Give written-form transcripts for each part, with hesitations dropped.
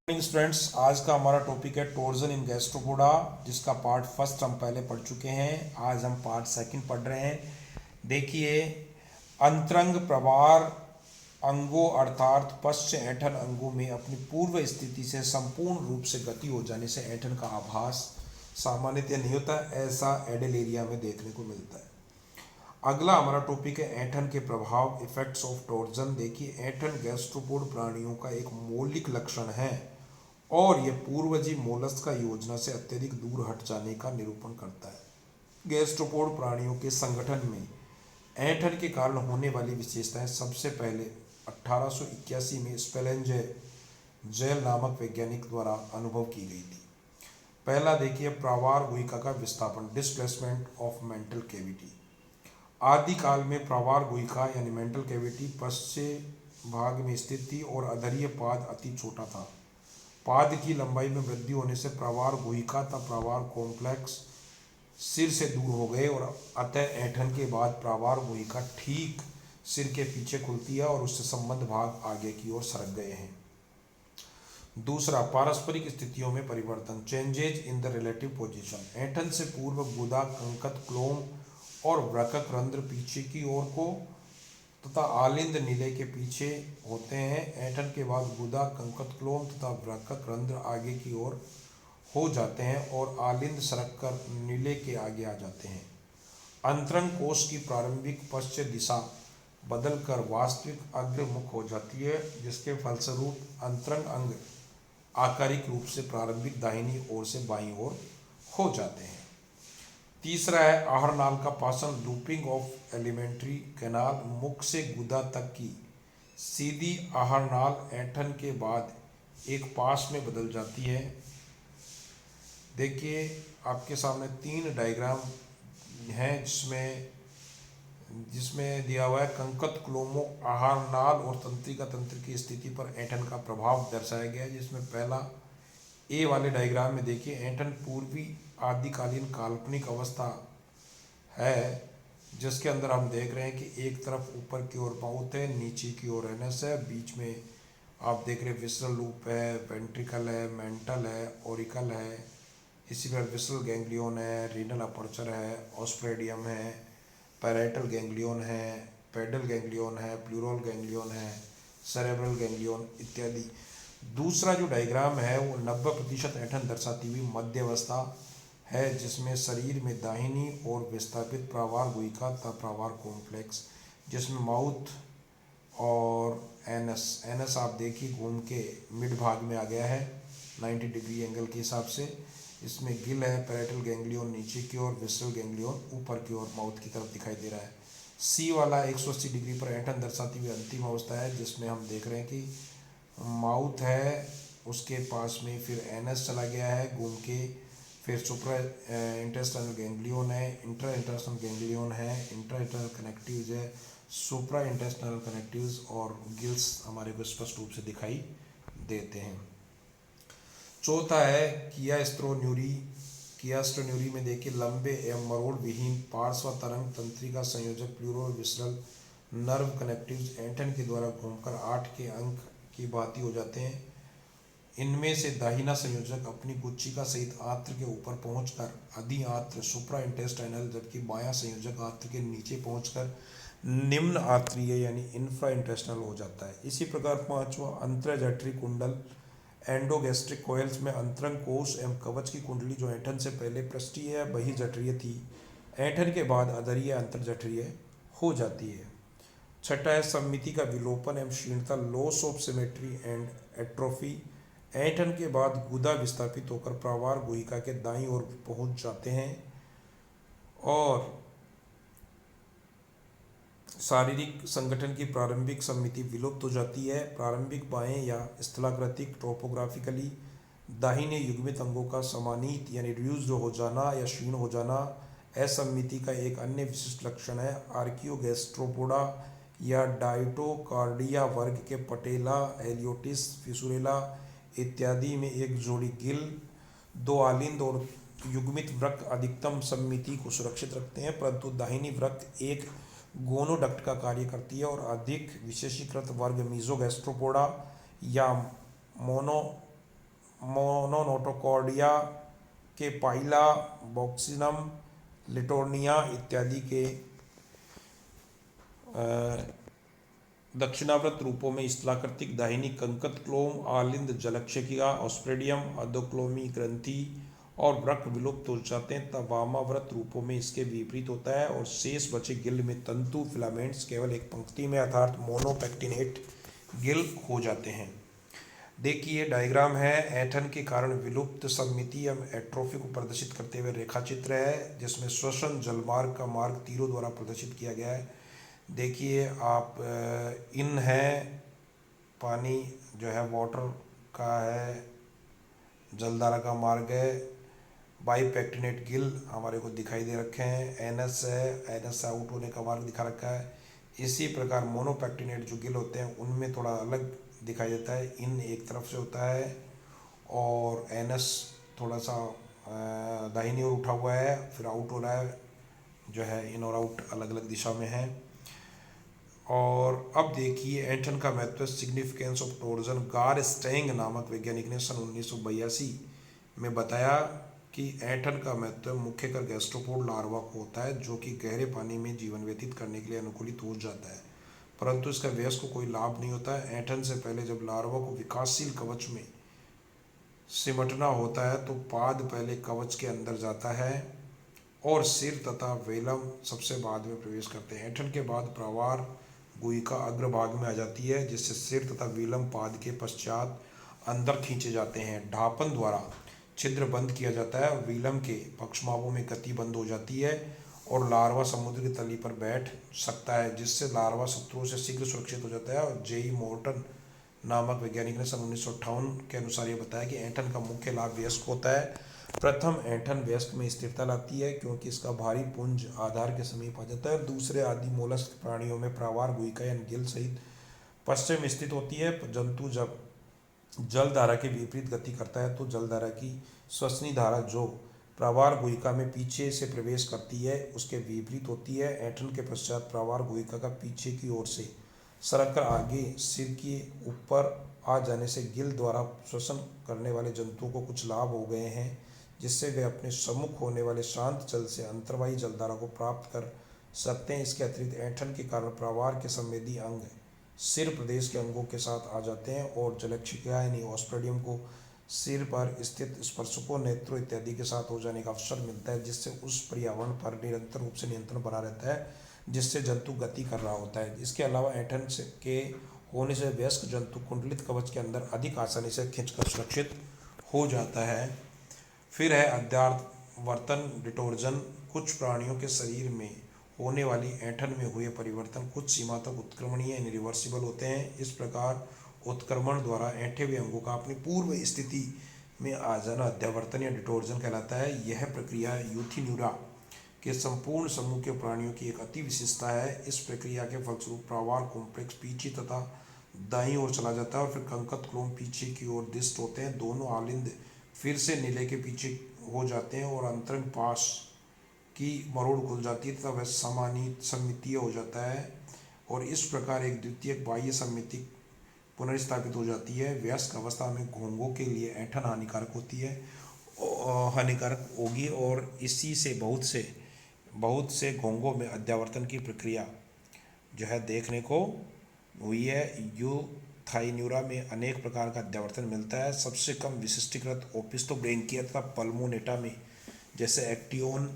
Morning students, आज का हमारा टॉपिक है टोर्जन इन गैस्ट्रोपोडा, जिसका पार्ट फर्स्ट हम पहले पढ़ चुके हैं। आज हम पार्ट सेकंड पढ़ रहे हैं। देखिए, अंतरंग प्रवार अंगों अर्थात पश्च ऐंठन अंगों में अपनी पूर्व स्थिति से संपूर्ण रूप से गति हो जाने से ऐंठन का आभास सामान्यतः नहीं होता, ऐसा एडल एरिया में देखने को मिलता है। अगला हमारा टॉपिक है ऐंठन के प्रभाव, इफेक्ट्स ऑफ टोर्जन। देखिए, ऐंठन गैस्ट्रोपोड प्राणियों का एक मौलिक लक्षण है और यह पूर्वजी मोलस्क का योजना से अत्यधिक दूर हट जाने का निरूपण करता है। गैस्ट्रोपोड प्राणियों के संगठन में ऐंठन के कारण होने वाली विशेषताएं सबसे पहले 1881 में स्पेलेंजे जेल नामक वैज्ञानिक द्वारा अनुभव की गई थी। पहला देखिए, प्रावार गुहिका का विस्थापन, डिस्प्लेसमेंट ऑफ मेंटल कैविटी। आदिकाल में प्रावार गुहिका यानी मेंटल कैविटी पश्चिम भाग में स्थित थी और अधरीय पाद अति छोटा था। पाद की लंबाई में वृद्धि होने से प्रावार गुहिका तथा प्रावार कॉम्प्लेक्स सिर से दूर हो गए और अतः ऐंठन के बाद प्रावार गुहिका ठीक सिर के पीछे खुलती है और उससे संबद्ध भाग आगे की ओर सरक गए हैं। दूसरा, पारस्परिक स्थितियों में परिवर्तन, changes in the relative position. ऐंठन से पूर्व गुदा, कंकत, क्लोम और वृकक रंध्र पीछे की ओर को तथा आलिंद नीले के पीछे होते हैं। ऐंठन के बाद गुदा, कंकत, क्लोम तथा वृकक रंध्र आगे की ओर हो जाते हैं और आलिंद सरक कर नीले के आगे आ जाते हैं। अंतरंग कोश की प्रारंभिक पश्चिम दिशा बदलकर वास्तविक अग्रमुख हो जाती है, जिसके फलस्वरूप अंतरंग अंग आकारिक रूप से प्रारंभिक दाहिनी ओर से बाईं ओर हो जाते हैं। तीसरा है आहार नाल का पाचन, लूपिंग ऑफ एलिमेंट्री कैनाल। मुख से गुदा तक की सीधी आहार नाल ऐंठन के बाद एक पास में बदल जाती है। देखिए, आपके सामने 3 डायग्राम हैं जिसमें दिया हुआ है कंकत, क्लोमो, आहार नाल और तंत्रिका तंत्र की स्थिति पर ऐंठन का प्रभाव दर्शाया गया है। जिसमें पहला ए वाले डायग्राम में देखिए, ऐंठन पूर्वी आदिकालीन काल्पनिक अवस्था है, जिसके अंदर हम देख रहे हैं कि एक तरफ ऊपर की ओर माउथ है, नीचे की ओर एनस है, बीच में आप देख रहे हैं विसरल लूप है, वेंट्रिकल है, मेंटल है, ओरिकल है, इसी प्रकार विसरल गैंग्लियन है, रीनल अपर्चर है, ऑस्प्रेडियम है, पैराइटल गैंग्लियन है, पेडल गैंग्लियन है, प्लूरल गैंग्लियन है, सेरेब्रल गैंग्लियन इत्यादि। दूसरा जो डायग्राम है वो 90% ऐंठन दर्शाती हुई मध्यावस्था है, जिसमें शरीर में दाहिनी ओर विस्थापित प्रावार गुहिका तथा प्रावार कॉम्प्लेक्स, जिसमें माउथ और एनस आप देखिए घूम के मिड भाग में आ गया है 90 डिग्री एंगल के हिसाब से। इसमें गिल है, पैराइटल गैंग्लियन नीचे की ओर, विसरल गैंग्लियन ऊपर की ओर माउथ की तरफ दिखाई दे रहा है। सी वाला 180 डिग्री पर ऐंठन दर्शाती हुई अंतिम अवस्था है, जिसमें हम देख रहे हैं कि माउथ है, उसके पास में फिर एनस चला गया है घूम के, फिर सुप्रा इंटेस्टाइनल गैंग्लियन है, इंट्रा इंटेस्टाइनल गैंग्लियन है, इंट्रा इंटेस्टाइनल कनेक्टिव्स है, सुप्रा इंटेस्टाइनल कनेक्टिव्स और गिल्स हमारे को स्पष्ट रूप से दिखाई देते हैं। चौथा है कियास्ट्रोन्यूरी। कियास्ट्रोन्यूरी में देखिए, लंबे एवं मरोड़ विहीन पार्श्व तरंग तंत्रिका संयोजक प्लूरल विसरल नर्व कनेक्टिव्स ऐंठन के द्वारा घूमकर 8 के अंक की भांति हो जाते हैं। इनमें से दाहिना संयोजक अपनी गुच्छिका सहित आंत्र के ऊपर पहुंचकर अधि आंत्र सुप्रा इंटेस्टाइनल, जबकि बायां संयोजक आंत्र के नीचे पहुंचकर निम्न आंत्रीय यानी इंफ्रा इंटेस्टाइनल हो जाता है। इसी प्रकार पांचवा अंतरजठरी कुंडल, एंडोगैस्ट्रिक कोयल्स में अंतरंग कोश एवं कवच की कुंडली जो ऐंठन से पहले पृष्ठीय या बहिर्जठरीय थी, ऐंठन के बाद अधरीय अंतर्जठरीय हो जाती है। छठा है सममिति का विलोपन एवं क्षीणता, loss of symmetry and atrophy. ऐंठन के बाद गुदा विस्थापित होकर प्रावार गुहिका के दाईं ओर पहुंच जाते हैं और शारीरिक संगठन की प्रारंभिक सममिति विलुप्त हो जाती है। प्रारंभिक बाएं या स्थलाकृतिक टोपोग्राफिकली दाहिने युग्मित अंगों का समानीत यानी रिड्यूस्ड हो जाना या क्षीण हो जाना असममिति का एक अन्य विशिष्ट लक्षण है। आर्कियोगैस्ट्रोपोडा या डाइटोकार्डिया वर्ग के पटेला, हेलियोटिस, फिशुरेला इत्यादि में एक जोड़ी गिल, 2 आलिंद और युग्मित वृक्क अधिकतम सममिति को सुरक्षित रखते हैं, परंतु दाहिनी वृक्क एक गोनोडक्ट का कार्य करती है और अधिक विशेषीकृत वर्ग मीजोगैस्ट्रोपोडा या मोनो नोकॉर्डिया के पाइला, बॉक्सिनम, लिटोर्निया इत्यादि के दक्षिणावर्त रूपों में स्थलाकृतिक दाहिनी कंकत क्लोम, आलिंद जलक्षिका, ऑस्प्रेडियम, अधोक्लोमी ग्रंथि और वृक्क विलुप्त हो जाते हैं, तब वामाव्रत रूपों में इसके विपरीत होता है और शेष बचे गिल्ड में तंतु फिलामेंट्स केवल एक पंक्ति में अर्थात मोनोपेक्टिनेट गिल्ड हो जाते हैं। देखिए डायग्राम है, ऐंठन के कारण विलुप्त सममिति एवं एट्रोफी को प्रदर्शित करते हुए रेखा चित्र है जिसमें श्वसन जलमार्ग का मार्ग तीरों द्वारा प्रदर्शित किया गया है। देखिए आप इन है पानी जो है वाटर का है, जलधारा का मार्ग है, बाईपेक्टिनेट गिल हमारे को दिखाई दे रखे हैं, एनएस है, एनएस से आउट होने का मार्ग दिखा रखा है। इसी प्रकार मोनोपेक्टिनेट जो गिल होते हैं उनमें थोड़ा अलग दिखाई देता है, इन एक तरफ से होता है और एनएस थोड़ा सा दाहिनी ओर उठा हुआ है, फिर आउट हो रहा है जो है, इन और आउट अलग अलग दिशा में है। और अब देखिए ऐंठन का महत्व, सिग्निफिकेंस ऑफ टोर्जन। गार स्टेंग नामक वैज्ञानिक ने सन 1982 में बताया कि ऐंठन का महत्व मुख्यकर गैस्ट्रोपोड लार्वा को होता है जो कि गहरे पानी में जीवन व्यतीत करने के लिए अनुकूलित हो जाता है, परंतु इसका वयस्क को कोई लाभ नहीं होता है। ऐंठन से पहले जब लार्वा को विकासशील कवच में सिमटना होता है तो पाद पहले कवच के अंदर जाता है और सिर तथा वेलम सबसे बाद में प्रवेश करते हैं। ऐंठन के बाद प्रावार गुहिका अग्रभाग में आ जाती है जिससे सिर तथा वेलम पाद के पश्चात अंदर खींचे जाते हैं। ढापन द्वारा छिद्र बंद किया जाता है और वेलम के पक्षमावों में गति बंद हो जाती है और लार्वा समुद्र की तली पर बैठ सकता है जिससे लार्वा शत्रुओं से शीघ्र सुरक्षित हो जाता है। और जेई मोर्टन नामक वैज्ञानिक ने सन 1958 के अनुसार ये बताया कि ऐंठन का मुख्य लाभ वयस्क होता है। प्रथम ऐंठन वयस्क में स्थिरता लाती है क्योंकि इसका भारी पुंज आधार के समीप आ जाता है। दूसरे आदि मोलस्क प्राणियों में प्रावार गुहिका यानी गिल सहित पश्चिम स्थित होती है। जंतु जब जलधारा के विपरीत गति करता है तो जलधारा की श्वसनी धारा जो प्रावार गुहिका में पीछे से प्रवेश करती है उसके विपरीत होती है। ऐंठन के पश्चात प्रावार गुहिका का पीछे की ओर से सरक कर आगे सिर के ऊपर आ जाने से गिल द्वारा श्वसन करने वाले जंतुओं को कुछ लाभ हो गए हैं जिससे वे अपने सम्मुख होने वाले शांत जल से अंतर्वाही जलधारा को प्राप्त कर सकते हैं। इसके अतिरिक्त ऐंठन के कारण प्रावार के संवेदी अंग सिर प्रदेश के अंगों के साथ आ जाते हैं और जलक्षिका यानी ऑस्ट्रेडियम को सिर पर स्थित स्पर्शकों, नेत्रों इत्यादि के साथ हो जाने का अवसर मिलता है जिससे उस पर्यावरण पर निरंतर रूप से नियंत्रण बना रहता है जिससे जंतु गति कर रहा होता है। इसके अलावा ऐंठन के होने से वयस्क जंतु कुंडलित कवच के अंदर अधिक आसानी से खिंचकर सुरक्षित हो जाता है। फिर है अध्यावर्तन डिटोर्जन। कुछ प्राणियों के शरीर में होने वाली ऐंठन में हुए परिवर्तन कुछ सीमा तक उत्क्रमणीय यानी रिवर्सिबल होते हैं। इस प्रकार उत्क्रमण द्वारा ऐंठे हुए अंगों का अपनी पूर्व स्थिति में आ जाना अध्यावर्तन या डिटोर्जन कहलाता है। यह प्रक्रिया यूथिन्यूरा के संपूर्ण समूह के प्राणियों की एक अति विशेषता है। इस प्रक्रिया के फलस्वरूप प्रावार कॉम्प्लेक्स पीछे तथा दाईं ओर चला जाता है और फिर कंकत क्लोम पीछे की ओर दिष्ट होते हैं। दोनों आलिंद फिर से नीले के पीछे हो जाते हैं और अंतरंग पास की मरोड़ खुल जाती है तथा वह सममितीय हो जाता है और इस प्रकार एक द्वितीयक बाह्य सममिति पुनर्स्थापित हो जाती है। वयस्क अवस्था में घोंघों के लिए ऐंठन हानिकारक होती है, हानिकारक होगी और इसी से बहुत से घोंघों में अध्यावर्तन की प्रक्रिया जो है देखने को हुई है। यूथाइन्यूरा में अनेक प्रकार का अध्यावर्तन मिलता है। सबसे कम विशिष्टीकृत ओपिस्टोब्रेंकिया तथा पल्मोनेटा में जैसे एक्टियोन,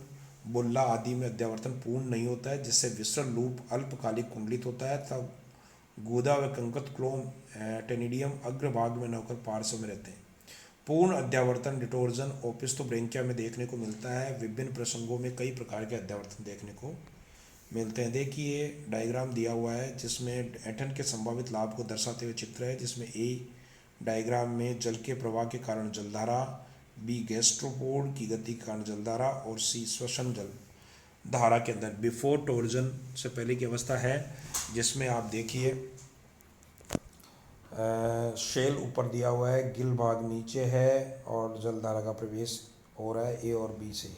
बुल्ला आदि में अध्यावर्तन पूर्ण नहीं होता है जिससे विसरण लूप अल्पकालिक कुंडलित होता है तब गूदा व कंकत क्लोम टेनिडियम अग्रभाग में न होकर पार्श्व में रहते हैं। पूर्ण अध्यावर्तन डिटोर्जन ओपिस्टोब्रेंकिया में देखने को मिलता है। विभिन्न प्रसंगों में कई प्रकार के अध्यावर्तन देखने को मिलते हैं। देखिए डायग्राम दिया हुआ है जिसमें ऐंठन के संभावित लाभ को दर्शाते हुए चित्र है जिसमें ए डायग्राम में जल के प्रवाह के कारण जलधारा, बी गैस्ट्रोपोड की गति के कारण जलधारा और सी श्वसन जल धारा के अंदर बिफोर टोर्जन से पहले की अवस्था है जिसमें आप देखिए शेल ऊपर दिया हुआ है, गिल भाग नीचे है और जलधारा का प्रवेश हो रहा है ए और बी से।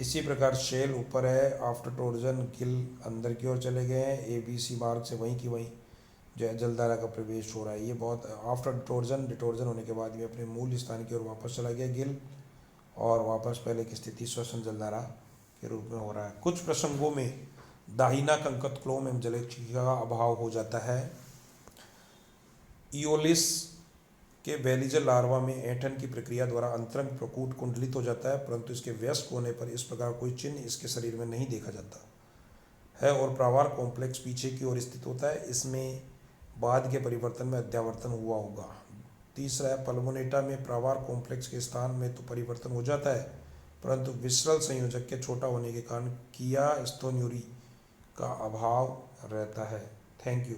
इसी प्रकार शेल ऊपर है, आफ्टर टोर्जन गिल अंदर की ओर चले गए हैं, ए बी सी मार्ग से वहीं की वहीं जलधारा का प्रवेश हो रहा है। ये बहुत आफ्टर डिटोर्जन होने के बाद ये अपने मूल स्थान की ओर वापस चला गया गिल, और वापस पहले की स्थिति श्वसन जलधारा के रूप में हो रहा है। कुछ प्रसंगों में दाहिना कंकत क्लोम एवं जलक्षिका का अभाव हो जाता है। इयोलिस के बेलीजर लार्वा में ऐंठन की प्रक्रिया द्वारा अंतरंग प्रकूट कुंडलित हो जाता है, परंतु इसके वयस्क होने पर इस प्रकार कोई चिन्ह इसके शरीर में नहीं देखा जाता है और प्रावार कॉम्प्लेक्स पीछे की ओर स्थित होता है। इसमें बाद के परिवर्तन में अध्यावर्तन हुआ होगा। तीसरा है पल्मोनेटा में प्रावार कॉम्प्लेक्स के स्थान में तो परिवर्तन हो जाता है, परंतु विसरल संयोजक के छोटा होने के कारण किया स्तोन्यूरी का अभाव रहता है। Thank you.